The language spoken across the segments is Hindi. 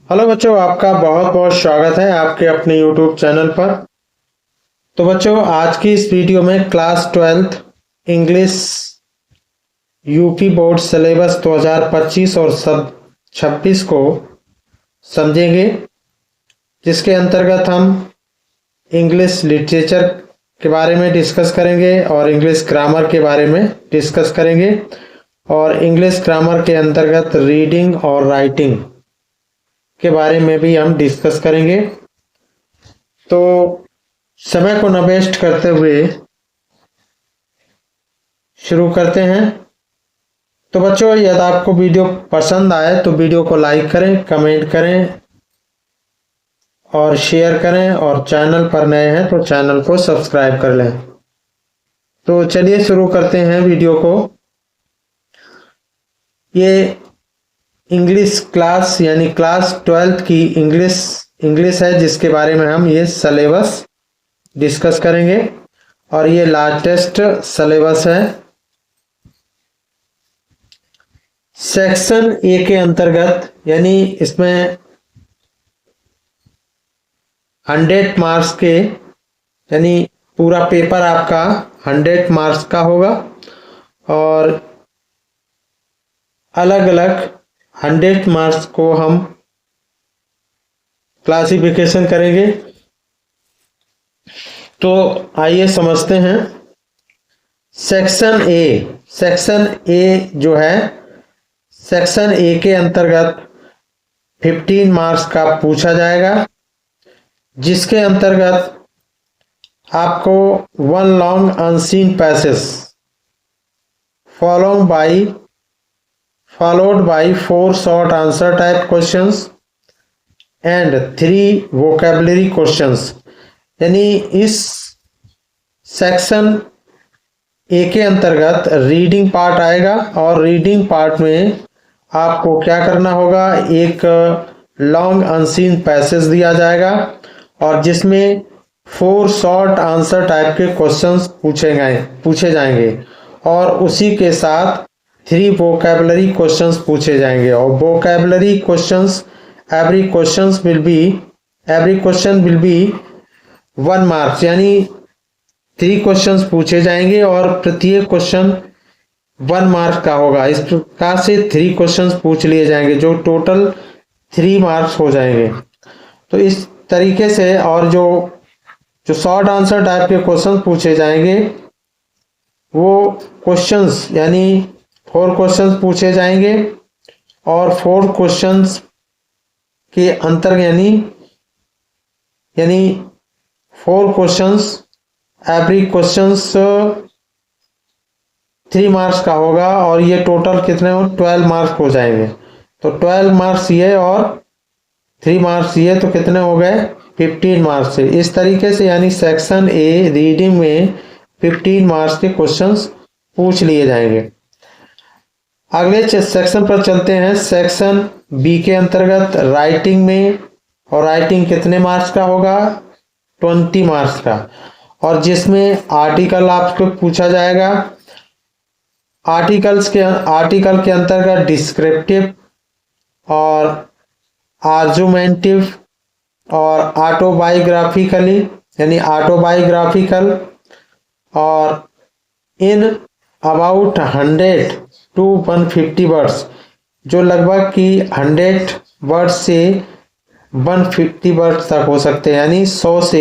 हेलो बच्चों, आपका बहुत बहुत स्वागत है आपके अपने YouTube चैनल पर। तो बच्चों, आज की इस वीडियो में class 12th English UP board syllabus 2025 और सब 26 को समझेंगे, जिसके अंतर्गत हम इंग्लिश लिटरेचर के बारे में डिस्कस करेंगे और इंग्लिश ग्रामर के बारे में डिस्कस करेंगे और इंग्लिश ग्रामर के अंतर्गत रीडिंग और राइटिंग के बारे में भी हम डिस्कस करेंगे। तो समय को न वेस्ट करते हुए शुरू करते हैं। तो बच्चों, यदि आपको वीडियो पसंद आए तो वीडियो को लाइक करें, कमेंट करें और शेयर करें, और चैनल पर नए हैं तो चैनल को सब्सक्राइब कर लें। तो चलिए शुरू करते हैं वीडियो को। ये इंग्लिश क्लास यानी क्लास 12th की इंग्लिश है, जिसके बारे में हम ये सिलेबस डिस्कस करेंगे और ये लाटेस्ट सिलेबस है। सेक्शन ए के अंतर्गत यानी इसमें 100 मार्क्स के यानी पूरा पेपर आपका 100 मार्क्स का होगा और अलग अलग 100 मार्क्स को हम क्लासिफिकेशन करेंगे। तो आइए समझते हैं। सेक्शन ए जो है, सेक्शन ए के अंतर्गत 15 मार्क्स का पूछा जाएगा, जिसके अंतर्गत आपको 1 long unseen passage followed by 4 short answer type questions and 3 vocabulary questions। यानी इस सेक्शन ए के अंतर्गत रीडिंग पार्ट आएगा और रीडिंग पार्ट में आपको क्या करना होगा, एक लॉन्ग अनसीन पैसेज दिया जाएगा और जिसमें 4 शॉर्ट आंसर टाइप के क्वेश्चंस पूछे जाएंगे और उसी के साथ 3 वोकैबुलरी क्वेश्चंस पूछे जाएंगे। और vocabulary questions every question will be 1 marks, यानी 3 क्वेश्चंस पूछे जाएंगे और प्रत्येक क्वेश्चन 1 मार्क का होगा। इस प्रकार से 3 क्वेश्चंस पूछ लिए जाएंगे जो टोटल 3 मार्क्स हो जाएंगे। तो इस तरीके से और जो शॉर्ट आंसर टाइप के क्वेश्चन पूछे जाएंगे वो क्वेश्चंस यानी 4 क्वेश्चंस पूछे जाएंगे और 4 क्वेश्चंस के अंतर यानी 4 क्वेश्चंस एवरी क्वेश्चंस 3 मार्क्स का होगा और ये टोटल कितने हो 12 मार्क्स हो जाएंगे। तो 12 मार्क्स ये और 3 मार्क्स ये, तो कितने हो गए 15 मार्क्स से। इस तरीके से यानी सेक्शन ए रीडिंग में 15 मार्क्स के क्वेश्चंस पूछ लिए जाएंगे। अगले सेक्शन पर चलते हैं। सेक्शन बी के अंतर्गत राइटिंग में, और राइटिंग कितने मार्क्स का होगा 20 मार्क्स का, और जिसमें आर्टिकल आपको पूछा जाएगा। आर्टिकल के अंतर्गत डिस्क्रिप्टिव और आर्गुमेंटिव और ऑटोबायोग्राफिकली यानी ऑटोबायोग्राफिकल और इन अबाउट 100 to 150 वर्ड्स, जो लगभग कि 100 वर्ड्स से 150 वर्ड्स तक हो सकते हैं, यानी 100 से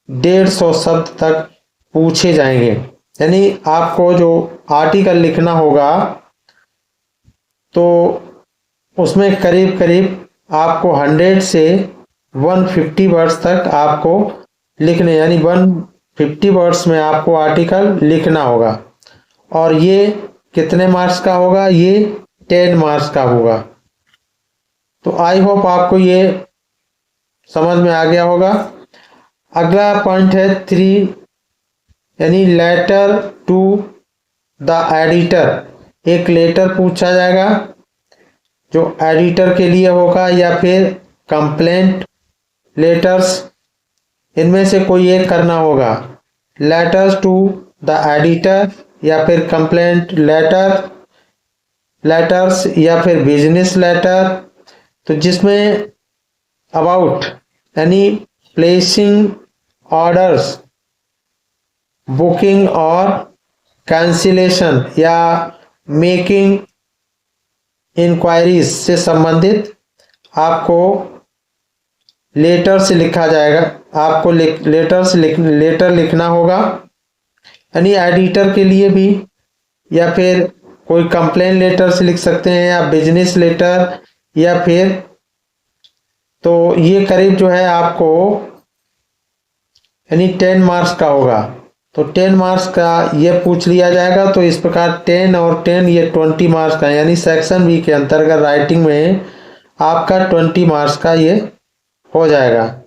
150 शब्द तक पूछे जाएंगे। यानी आपको जो आर्टिकल लिखना होगा तो उसमें करीब करीब आपको 100 से 150 वर्ड्स तक आपको लिखने, यानी 150 वर्ड्स में आपको आर्टिकल लिखना होगा और ये कितने मार्क्स का होगा, ये 10 मार्क्स का होगा। तो आई होप आपको ये समझ में आ गया होगा। अगला पॉइंट है 3 यानी लेटर टू द एडिटर। एक लेटर पूछा जाएगा जो एडिटर के लिए होगा या फिर कंप्लेंट लेटर्स, इनमें से कोई एक करना होगा। लेटर्स टू द एडिटर या फिर कंप्लेंट लेटर्स या फिर बिजनेस लेटर। तो जिसमें अबाउट यानी प्लेसिंग ऑर्डर्स, बुकिंग और कैंसिलेशन या मेकिंग इंक्वायरीज से संबंधित आपको लेटर से लिखा जाएगा, आपको लेटर लिखना होगा, यानी एडिटर के लिए भी, या फिर कोई कंप्लेन लेटर से लिख सकते हैं, या बिजनेस लेटर, या फिर तो ये करीब जो है आपको यानी 10 मार्क्स का होगा। तो 10 मार्क्स का ये पूछ लिया जाएगा। तो इस प्रकार 10 और 10 ये 20 मार्क्स का, यानी सेक्शन बी के अंतर्गत राइटिंग में आपका 20 मार्क्स का ये हो जाएगा।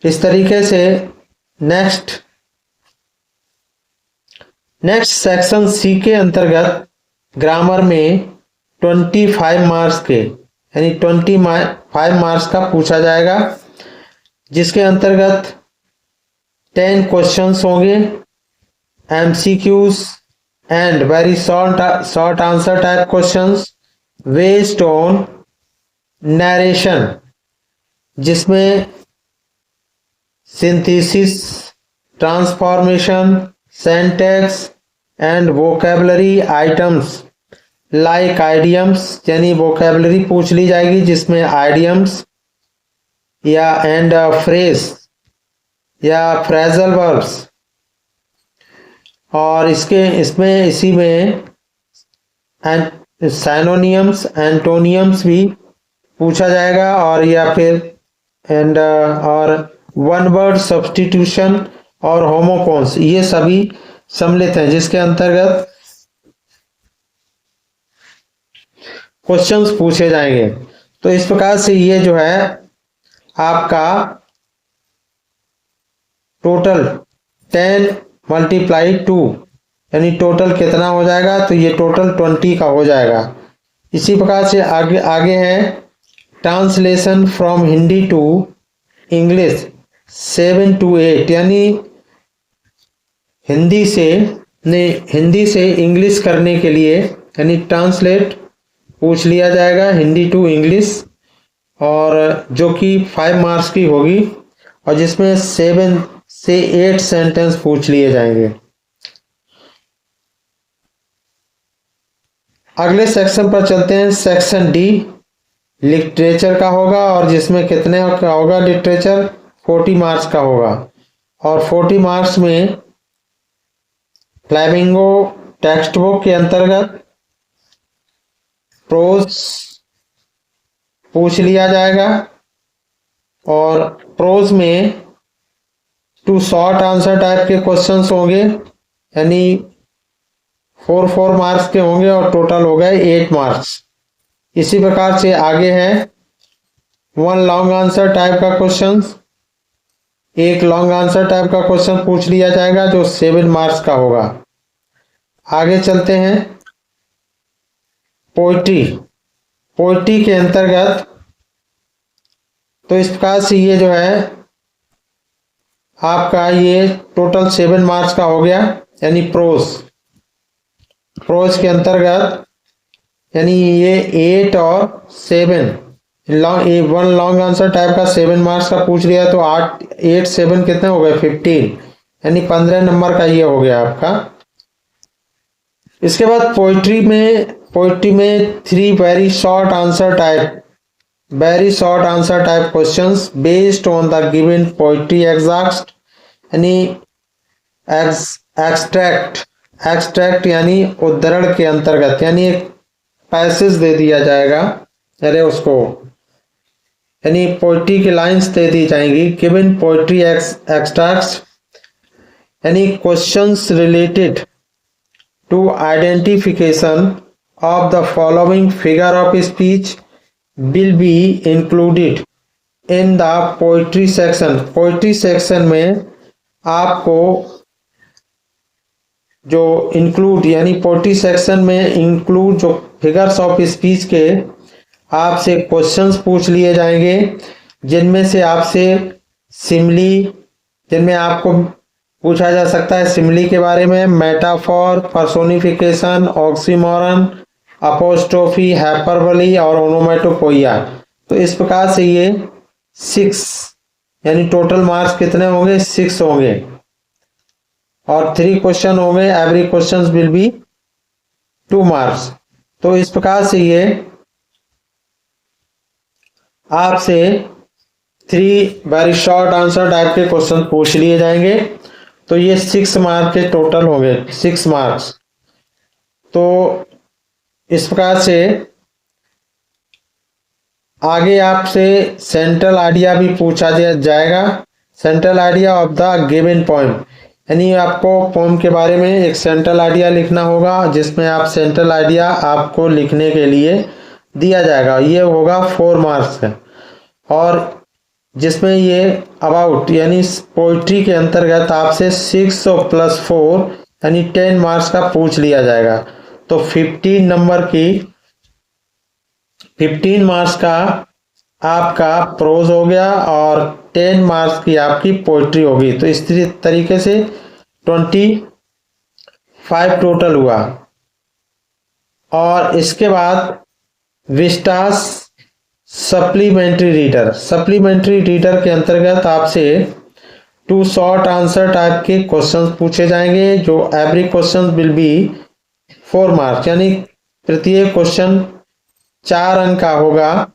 इस तरीके से नेक्स्ट सेक्शन सी के अंतर्गत ग्रामर में 25 मार्क्स के यानी 25 मार्क्स का पूछा जाएगा, जिसके अंतर्गत 10 क्वेश्चंस होंगे, MCQs and very short answer type questions based on narration, जिसमें synthesis, transformation, syntax and vocabulary items like idioms, यानी वोकैबुलरी पूछ ली जाएगी जिसमें आइडियम्स या एंड फ्रेज या फ्रेजल वर्ब्स, और इसी में साइनोनियम्स, एंटोनियम्स भी पूछा जाएगा, और या फिर और वन वर्ड सब्स्टिट्यूशन और होमोफोन्स, ये सभी सम्मिलित हैं, जिसके अंतर्गत क्वेश्चंस पूछे जाएंगे। तो इस प्रकार से ये जो है आपका टोटल 10 मल्टीप्लाई 2 यानी टोटल कितना हो जाएगा, तो ये टोटल 20 का हो जाएगा। इसी प्रकार से आगे है translation from Hindi to English 7 to 8, यानी हिंदी से इंग्लिश करने के लिए, यानी ट्रांसलेट पूछ लिया जाएगा हिंदी टू इंग्लिश, और जो कि 5 मार्क्स की होगी, और जिसमें 7 से 8 सेंटेंस पूछ लिए जाएंगे। अगले सेक्शन पर चलते हैं। सेक्शन डी लिटरेचर का होगा, और जिसमें कितने का होगा लिटरेचर, 40 मार्क्स का होगा, और 40 मार्क्स में फ्लेमिंगो टेक्स्ट बुक के अंतर्गत प्रोज पूछ लिया जाएगा, और प्रोज में 2 शॉर्ट आंसर टाइप के क्वेश्चंस होंगे, यानी 4 मार्क्स के होंगे, और टोटल हो गए 8 मार्क्स। इसी प्रकार से आगे है 1 लॉन्ग आंसर टाइप का क्वेश्चन, एक लॉन्ग आंसर टाइप का क्वेश्चन पूछ लिया जाएगा जो 7 मार्क्स का होगा। आगे चलते हैं पोइट्री के अंतर्गत। तो इस प्रकार से ये जो है आपका ये टोटल 7 मार्क्स का हो गया, यानी प्रोज के अंतर्गत, यानी ये 8 और 7 1 लॉन्ग आंसर टाइप का 7 मार्क्स का पूछ लिया, तो 8 7 कितने हो गए 15, यानी 15 नंबर का ये हो गया आपका। इसके बाद पोइट्री में 3 very short answer type questions based on the given poetry exact, यानी एक्सट्रैक्ट यानी उद्धरण के अंतर्गत, यानी एक पैसेज दे दिया जाएगा, अरे उसको यानी पोइट्री की लाइंस दे दी जाएंगी, गिवन पोइट्री एक्सट्रैक्ट्स, यानी questions related to identification of the following figure of speech will be included in the poetry section. Poetry section में आपको जो इंक्लूड, यानी पोइट्री सेक्शन में इंक्लूड जो फिगर्स ऑफ स्पीच के आपसे क्वेश्चंस पूछ लिए जाएंगे, जिनमें से आपसे सिमली, जिनमें आपको पूछा जा सकता है सिमली के बारे में, metaphor, personification, oxymoron, apostrophe, hyperbole और ओनोमेटोपोइया। तो इस प्रकार से ये 6 यानी टोटल मार्क्स कितने होंगे, 6 होंगे। और 3 क्वेश्चन होंगे, every question will be 2 marks. तो इस प्रकार से ये आपसे 3 वेरी शॉर्ट आंसर टाइप के क्वेश्चन पूछ लिए जाएंगे। तो ये 6 मार्क्स के टोटल होंगे, 6 मार्क्स। तो इस प्रकार से आगे आपसे सेंट्रल आइडिया भी पूछा जाएगा, central idea of the given poem, यानी आपको पोएम के बारे में एक सेंट्रल आइडिया लिखना होगा, जिसमें आप सेंट्रल आइडिया आपको लिखने के लिए दिया जाएगा। ये होगा 4 मार्क्स का, और जिसमें ये अबाउट यानी पोइट्री के अंतर्गत आपसे 6 + 4 यानी 10 मार्क्स का पूछ लिया जाएगा। तो 15 नंबर की 15 मार्क्स का आपका प्रोज हो गया और 10 मार्क्स की आपकी पोइट्री होगी। तो इस तरीके से 25 टोटल हुआ। और इसके बाद विस्टास सप्लीमेंट्री रीडर के अंतर्गत आपसे 2 शॉर्ट आंसर टाइप के क्वेश्चंस पूछे जाएंगे, जो every question will be 4 marks, यानी प्रत्येक क्वेश्चन 4 अंक का होगा,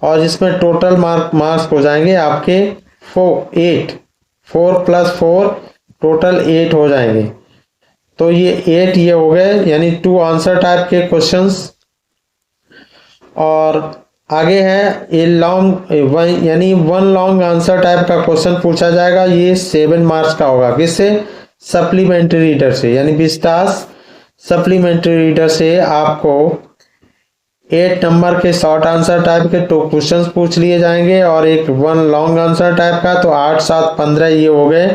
और जिसमें टोटल मार्क्स हो जाएंगे आपके 8 4 + 4 टोटल 8 हो जाएंगे। तो ये 8 ये हो गए, यानी 2 आंसर टाइप के क्वेश्चंस। और आगे है ये लॉन्ग यानी 1 लॉन्ग आंसर टाइप का क्वेश्चन पूछा जाएगा, ये 7 मार्क्स का होगा। किससे? सप्लीमेंट्री रीडर से, यानी विस्टास सप्लीमेंट्री रीडर से आपको 8 नंबर के शॉर्ट आंसर टाइप के 2 क्वेश्चंस पूछ लिए जाएंगे, और एक 1 लॉन्ग आंसर टाइप का। तो 8 7 15 ये हो गए।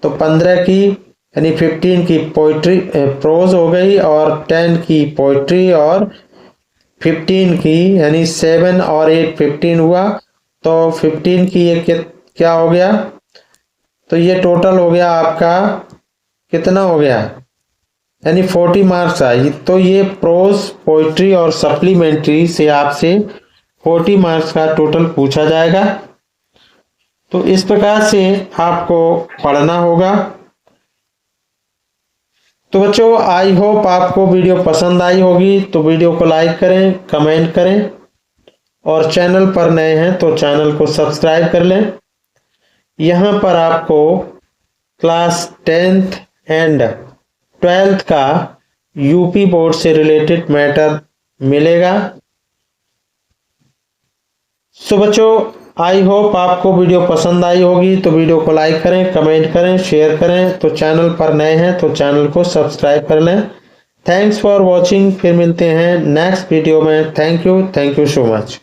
तो 15 की यानी 15 की पोइट्री प्रोज हो गई, और 10 की पोइट्री, और 15 की यानी 7 और 8 15 हुआ। तो 15 की ये क्या हो गया? तो ये टोटल हो गया आपका कितना हो गया, यानी 40 मार्क्स आए। तो ये प्रोज, पोइट्री और सप्लीमेंट्री से आपसे 40 मार्क्स का टोटल पूछा जाएगा। तो इस प्रकार से आपको पढ़ना होगा। तो बच्चों, आई होप आपको वीडियो पसंद आई होगी। तो वीडियो को लाइक करें, कमेंट करें, और चैनल पर नए हैं तो चैनल को सब्सक्राइब कर लें। यहाँ पर आपको क्लास 10th एंड 12th का यूपी बोर्ड से रिलेटेड मैटर मिलेगा। सो बच्चों, आई होप आपको वीडियो पसंद आई होगी। तो वीडियो को लाइक करें, कमेंट करें, शेयर करें। तो चैनल पर नए हैं तो चैनल को सब्सक्राइब कर लें। Thanks for watching. फिर मिलते हैं नेक्स्ट वीडियो में। Thank you so much.